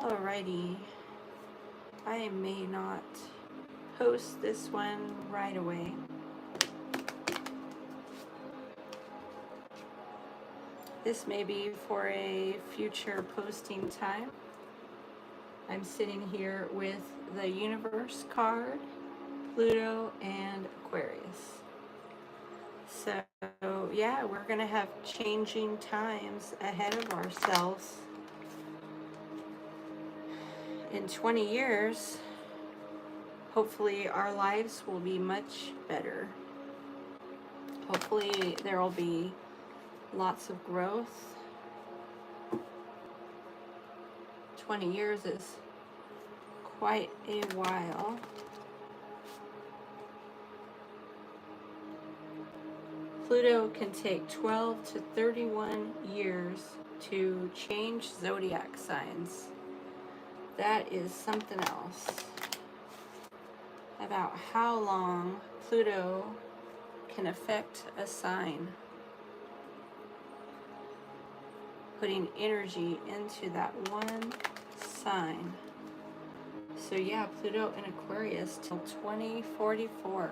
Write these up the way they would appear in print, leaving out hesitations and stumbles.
Alrighty, I may not post this one right away. This may be for a future posting time. I'm sitting here with the Universe card, Pluto, and Aquarius. So yeah, we're going to have changing times ahead of ourselves. In 20 years, hopefully our lives will be much better. Hopefully there will be lots of growth. 20 years is quite a while. Pluto can take 12 to 31 years to change zodiac signs. That is something else. About how long Pluto can affect a sign. Putting energy into that one sign. So yeah, Pluto in Aquarius till 2044.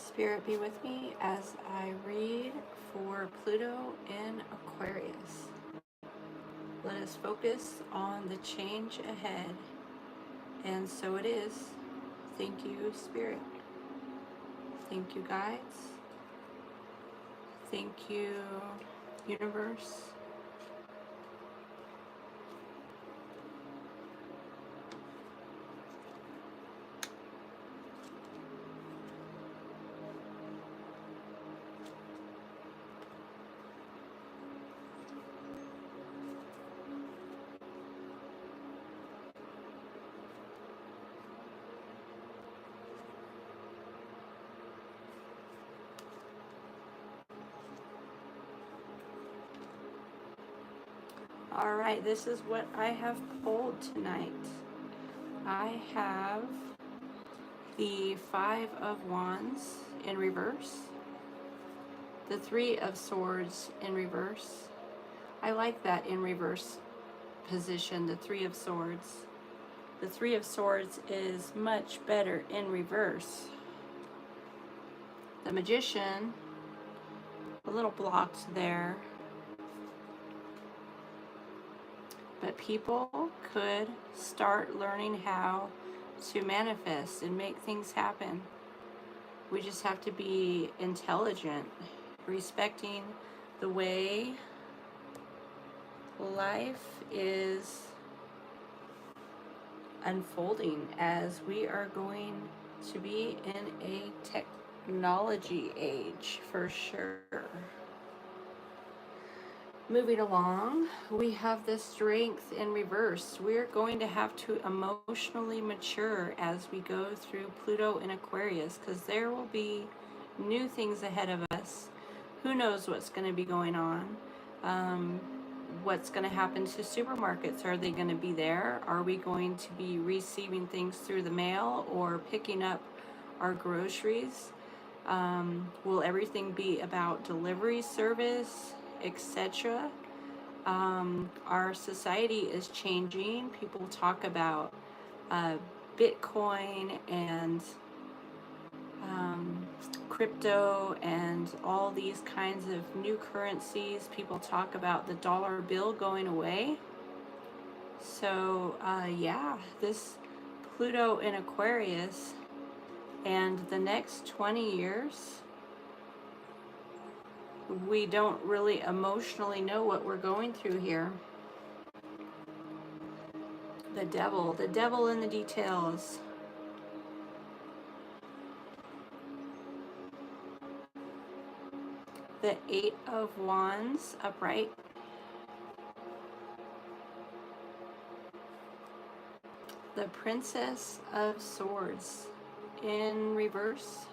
Spirit be with me as I read for Pluto in Aquarius. Let us focus on the change ahead. And so it is. Thank you, Spirit. Thank you, guides. Thank you, Universe. All right, this is what I have pulled tonight. I have the Five of Wands in reverse, the Three of Swords in reverse. I like that in reverse position, the Three of Swords. The Three of Swords is much better in reverse. The Magician, a little blocked there. But people could start learning how to manifest and make things happen. We just have to be intelligent, respecting the way life is unfolding, as we are going to be in a technology age for sure. Moving along, we have the Strength in reverse. We're going to have to emotionally mature as we go through Pluto in Aquarius, because there will be new things ahead of us. Who knows what's going to be going on? What's going to happen to supermarkets? Are they going to be there? Are we going to be receiving things through the mail or picking up our groceries? Will everything be about delivery service, etc.? Our society is changing. People talk about Bitcoin and crypto and all these kinds of new currencies. People talk about the dollar bill going away. So yeah, this Pluto in Aquarius and the next 20 years, we don't really emotionally know what we're going through here. The devil in the details. The Eight of Wands upright. The Princess of Swords in reverse.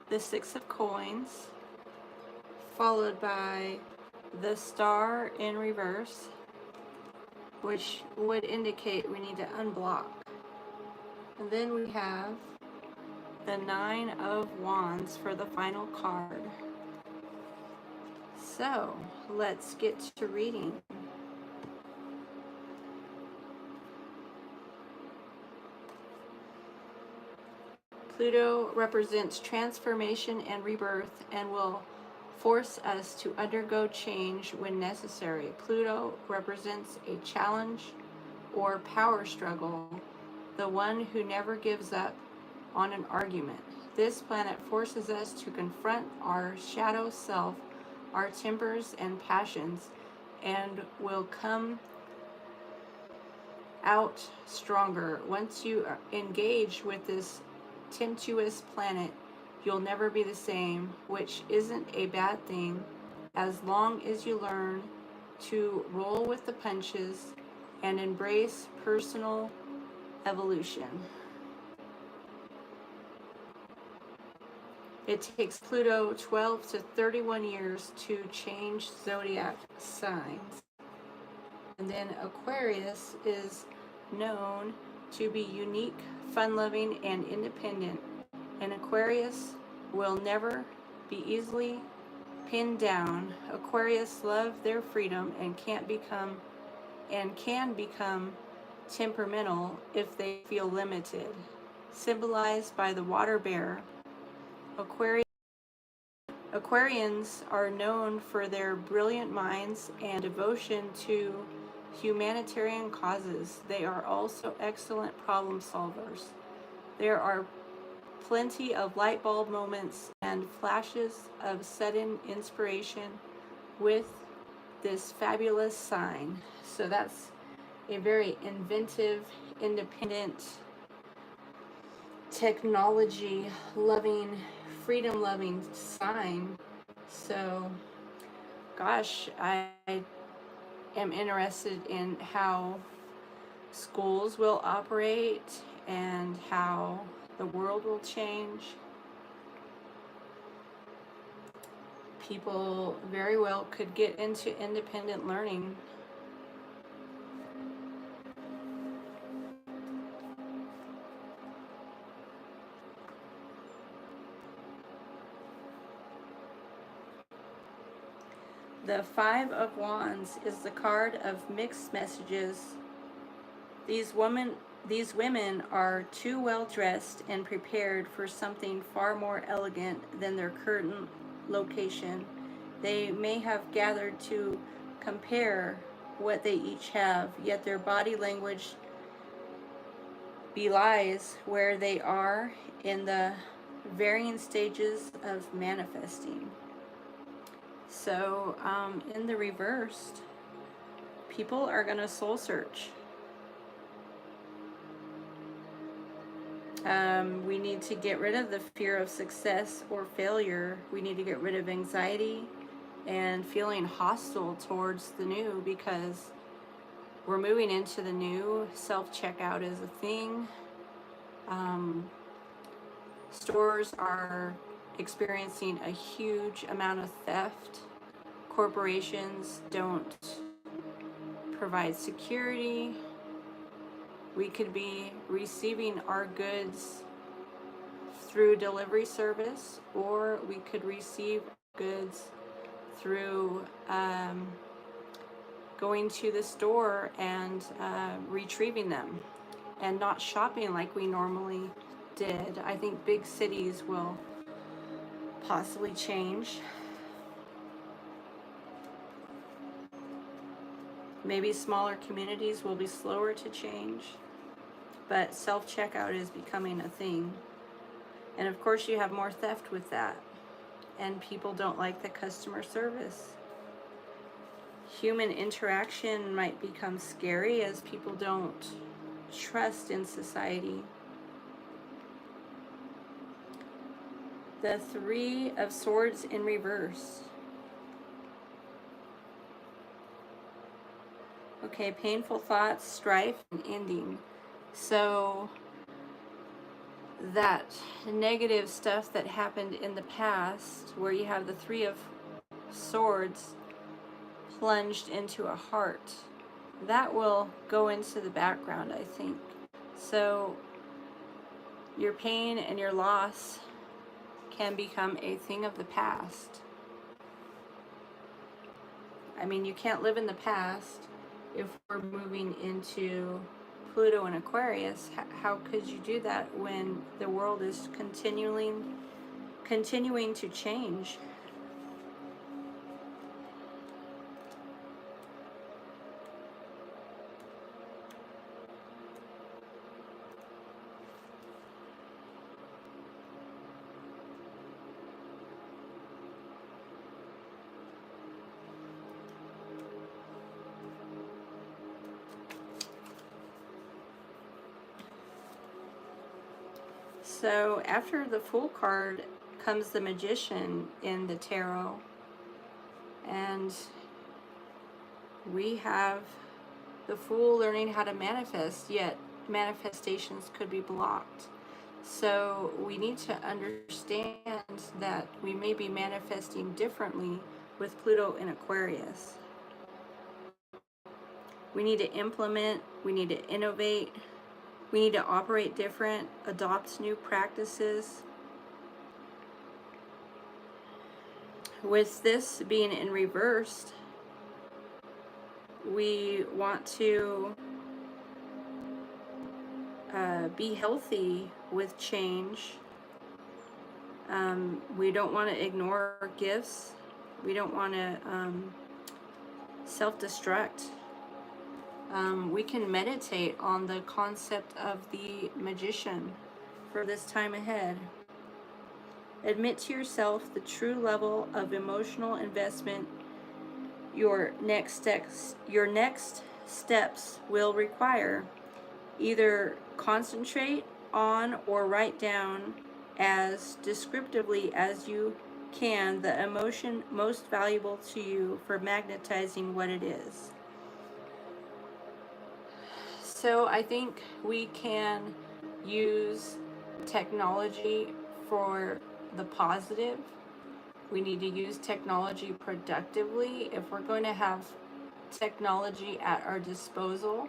the Six of Coins, followed by the Star in reverse, which would indicate we need to unblock. And then we have the Nine of Wands for the final card. So let's get to reading. Pluto represents transformation and rebirth and will force us to undergo change when necessary. Pluto represents a challenge or power struggle, the one who never gives up on an argument. This planet forces us to confront our shadow self, our tempers and passions, and will come out stronger. Once you engage with this tempestuous planet, you'll never be the same, which isn't a bad thing as long as you learn to roll with the punches and embrace personal evolution. It takes Pluto 12 to 31 years to change zodiac signs. And then Aquarius is known to be unique, fun-loving, and independent. And Aquarius will never be easily pinned down. Aquarius love their freedom and can become temperamental if they feel limited. Symbolized by the water bear, Aquarians are known for their brilliant minds and devotion to humanitarian causes. They are also excellent problem solvers. There are plenty of light bulb moments and flashes of sudden inspiration with this fabulous sign. So that's a very inventive, independent, technology-loving, freedom-loving sign. So, gosh, I am interested in how schools will operate and how the world will change. People very well could get into independent learning. The Five of Wands is the card of mixed messages. These women are too well dressed and prepared for something far more elegant than their current location. They may have gathered to compare what they each have, yet their body language belies where they are in the varying stages of manifesting. So in the reversed, people are going to soul search. We need to get rid of the fear of success or failure. We need to get rid of anxiety and feeling hostile towards the new, because we're moving into the new. Self-checkout is a thing. Stores are experiencing a huge amount of theft. Corporations don't provide security. We could be receiving our goods through delivery service, or we could receive goods through going to the store and retrieving them, and not shopping like we normally did. I think big cities will possibly change. Maybe smaller communities will be slower to change, but self-checkout is becoming a thing. And of course you have more theft with that, and people don't like the customer service. Human interaction might become scary as people don't trust in society. The Three of Swords in reverse. Okay, painful thoughts, strife, and ending. So that negative stuff that happened in the past, where you have the Three of Swords plunged into a heart, that will go into the background, I think. So your pain and your loss can become a thing of the past. I mean, you can't live in the past if we're moving into Pluto and Aquarius. How could you do that when the world is continuing to change? So after the Fool card comes the Magician in the tarot, and we have the Fool learning how to manifest, yet manifestations could be blocked. So we need to understand that we may be manifesting differently with Pluto in Aquarius. We need to implement, we need to innovate, we need to operate different, adopt new practices. With this being in reversed, we want to be healthy with change. We don't want to ignore gifts. We don't want to self-destruct. We can meditate on the concept of the Magician for this time ahead. Admit to yourself the true level of emotional investment your next steps will require. Either concentrate on or write down as descriptively as you can the emotion most valuable to you for magnetizing what it is. So I think we can use technology for the positive. We need to use technology productively. If we're going to have technology at our disposal,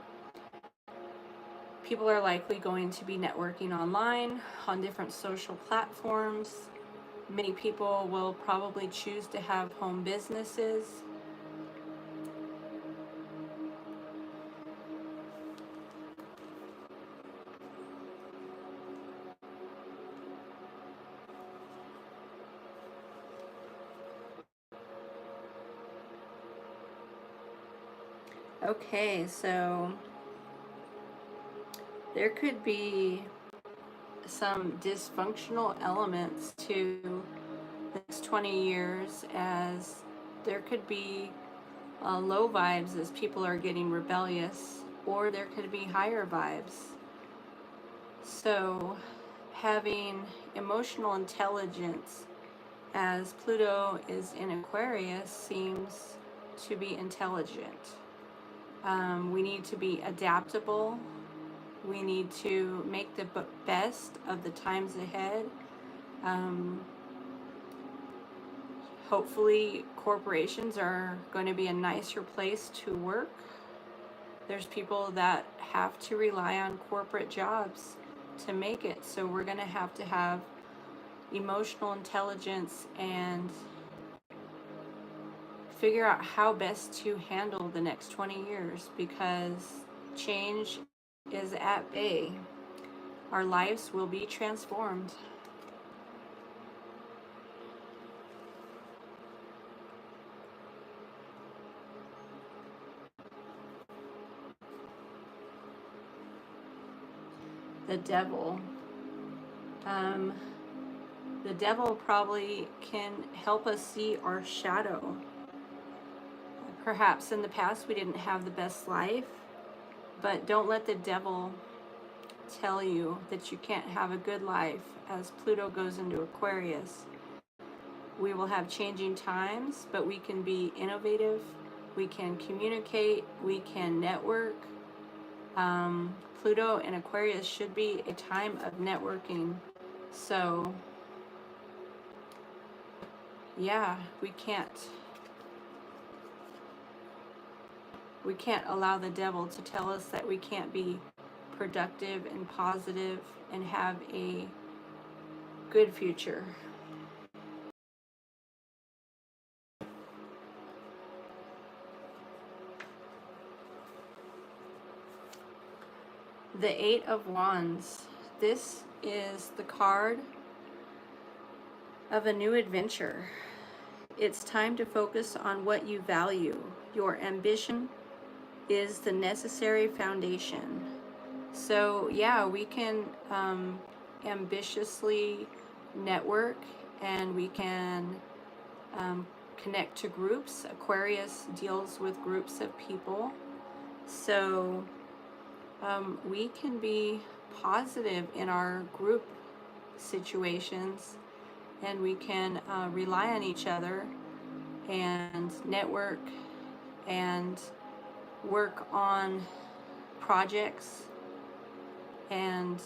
people are likely going to be networking online on different social platforms. Many people will probably choose to have home businesses. Okay, so there could be some dysfunctional elements to the next 20 years, as there could be low vibes as people are getting rebellious, or there could be higher vibes. So having emotional intelligence as Pluto is in Aquarius seems to be intelligent. We need to be adaptable. We need to make the best of the times ahead. Hopefully corporations are going to be a nicer place to work. There's people that have to rely on corporate jobs to make it, so we're going to have emotional intelligence and figure out how best to handle the next 20 years, because change is at bay. Our lives will be transformed. The devil. The devil probably can help us see our shadow. Perhaps in the past we didn't have the best life, but don't let the devil tell you that you can't have a good life as Pluto goes into Aquarius. We will have changing times, but we can be innovative, we can communicate, we can network. Pluto and Aquarius should be a time of networking. So, yeah, we can't allow the devil to tell us that we can't be productive and positive and have a good future. The Eight of Wands. This is the card of a new adventure. It's time to focus on what you value. Your ambition is the necessary foundation. So yeah, we can ambitiously network, and we can connect to groups. Aquarius deals with groups of people. So we can be positive in our group situations, and we can rely on each other and network and work on projects and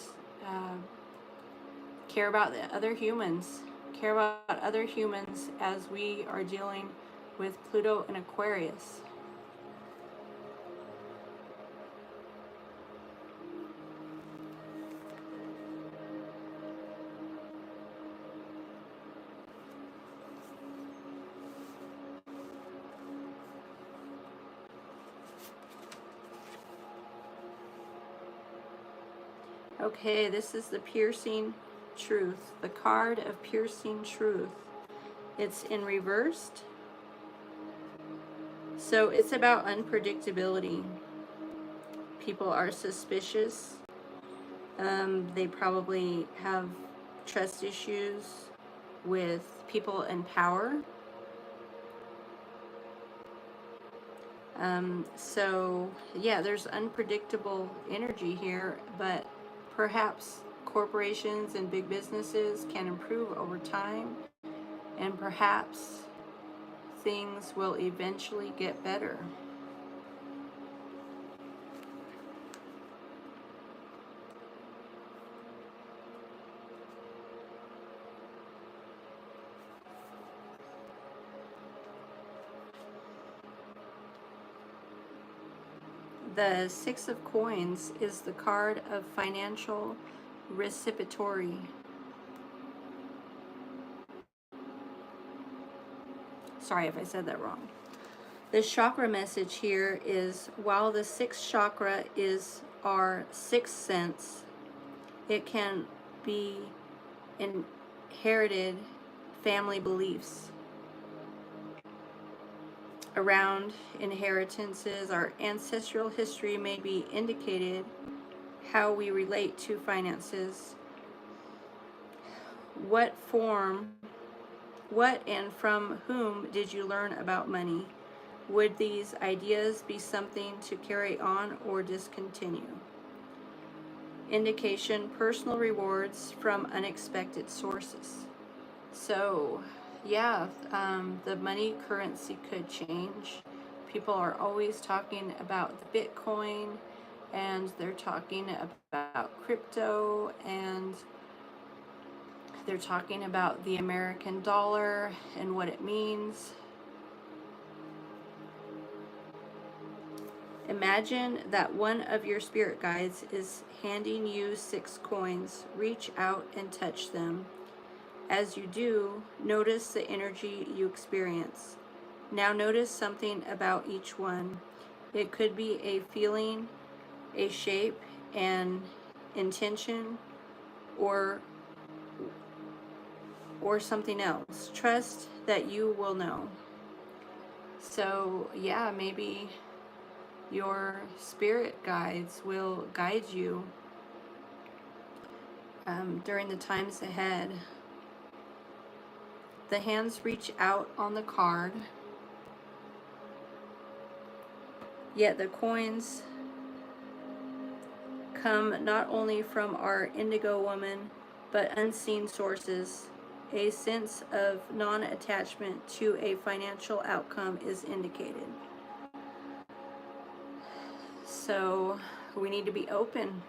care about the other humans, as we are dealing with Pluto and Aquarius. Okay, this is the piercing truth, the card of piercing truth. It's in reversed. So it's about unpredictability. People are suspicious. They probably have trust issues with people in power. So yeah, there's unpredictable energy here, but perhaps corporations and big businesses can improve over time, and perhaps things will eventually get better. The Six of Coins is the card of financial reciprocity. Sorry if I said that wrong. The chakra message here is, while the sixth chakra is our sixth sense, it can be inherited family beliefs around inheritances. Our ancestral history may be indicated how we relate to finances. What and from whom did you learn about money? Would these ideas be something to carry on or discontinue? Indication: personal rewards from unexpected sources. So yeah, the money currency could change. People are always talking about the Bitcoin, and they're talking about crypto, and they're talking about the American dollar and what it means. Imagine that one of your spirit guides is handing you 6 coins. Reach out and touch them. As you do, notice the energy you experience. Now notice something about each one. It could be a feeling, a shape, an intention, or something else. Trust that you will know. So yeah, maybe your spirit guides will guide you during the times ahead. The hands reach out on the card, yet the coins come not only from our indigo woman, but unseen sources. A sense of non-attachment to a financial outcome is indicated. So we need to be open.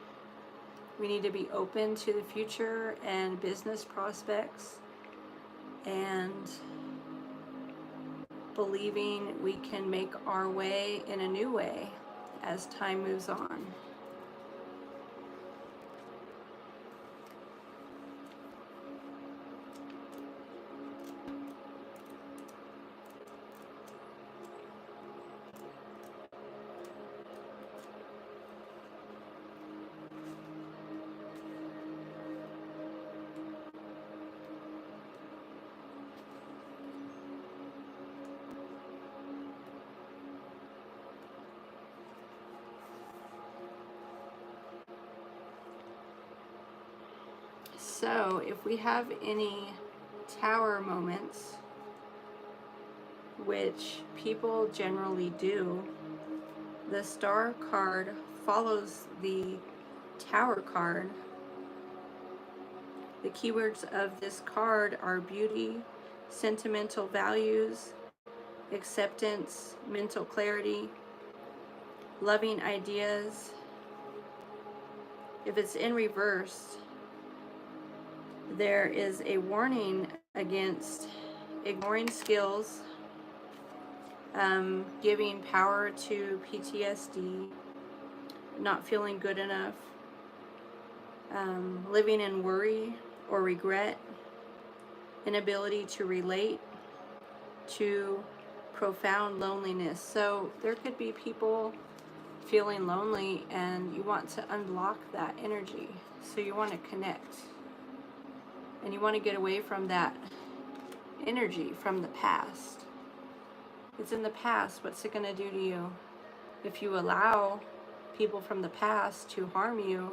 We need to be open to the future and business prospects, and believing we can make our way in a new way as time moves on. So if we have any tower moments, which people generally do, the star card follows the tower card. The keywords of this card are beauty, sentimental values, acceptance, mental clarity, loving ideas. If it's in reverse, there is a warning against ignoring skills, giving power to PTSD, not feeling good enough, living in worry or regret, inability to relate, to profound loneliness. So there could be people feeling lonely and you want to unblock that energy. So you want to connect and you want to get away from that energy from the past. It's in the past. What's it going to do to you? If you allow people from the past to harm you,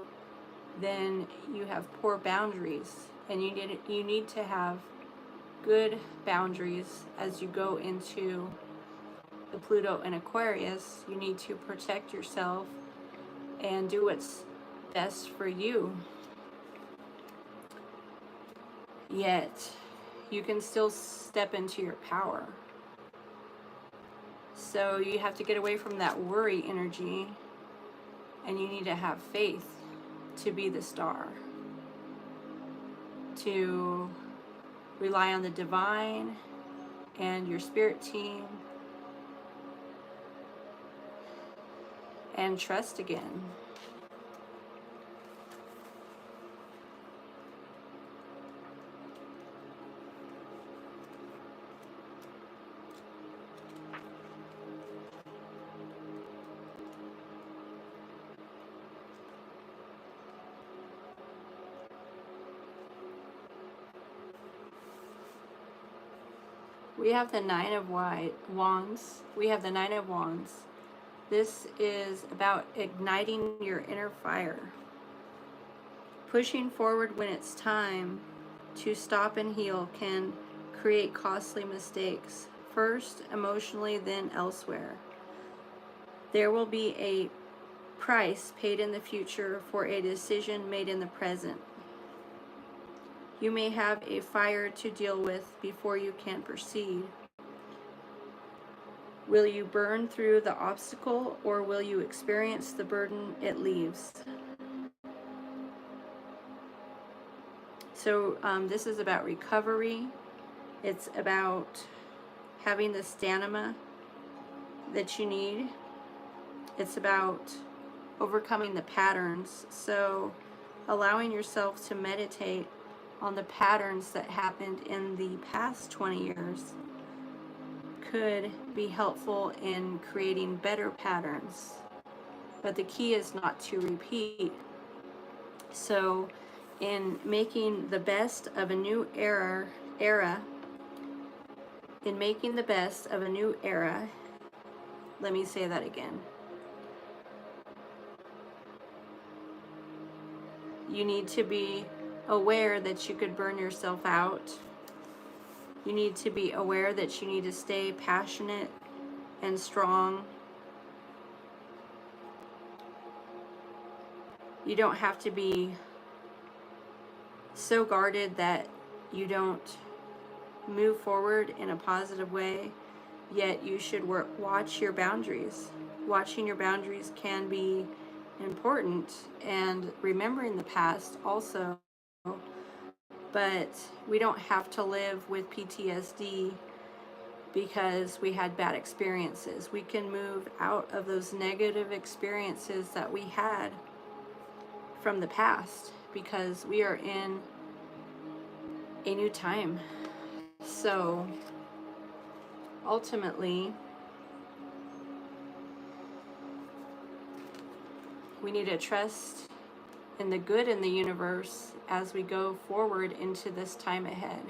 then you have poor boundaries, and you need to have good boundaries as you go into the Pluto and Aquarius. You need to protect yourself and do what's best for you. Yet you can still step into your power. So you have to get away from that worry energy, and you need to have faith to be the star, to rely on the divine and your spirit team, and trust again. We have the Nine of Wands. We have the Nine of Wands. This is about igniting your inner fire. Pushing forward when it's time to stop and heal can create costly mistakes. First emotionally, then elsewhere. There will be a price paid in the future for a decision made in the present. You may have a fire to deal with before you can proceed. Will you burn through the obstacle, or will you experience the burden it leaves? So this is about recovery. It's about having the stamina that you need. It's about overcoming the patterns. So allowing yourself to meditate on the patterns that happened in the past 20 years could be helpful in creating better patterns. But the key is not to repeat. So in making the best of a new era, let me say that again. You need to be aware that you could burn yourself out. You need to be aware that you need to stay passionate and strong. You don't have to be so guarded that you don't move forward in a positive way, yet you should watch your boundaries. Watching your boundaries can be important, and remembering the past also, but we don't have to live with PTSD because we had bad experiences. We can move out of those negative experiences that we had from the past because we are in a new time. So ultimately, we need to trust in the good in the universe as we go forward into this time ahead.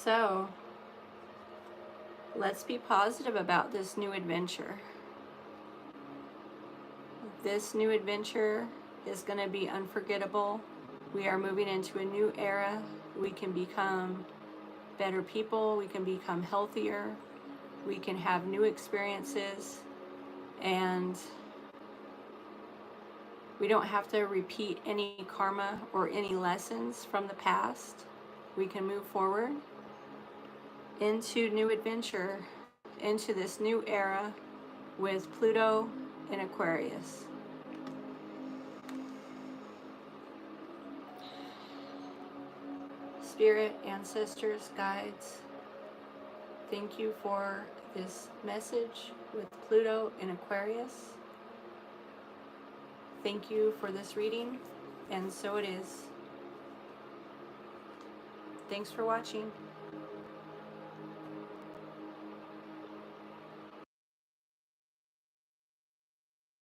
So let's be positive about this new adventure. This new adventure is going to be unforgettable. We are moving into a new era. We can become better people. We can become healthier. We can have new experiences. And we don't have to repeat any karma or any lessons from the past. We can move forward into new adventure, into this new era with Pluto in Aquarius. Spirit, ancestors, guides, thank you for this message with Pluto in Aquarius. Thank you for this reading, and so it is. Thanks for watching.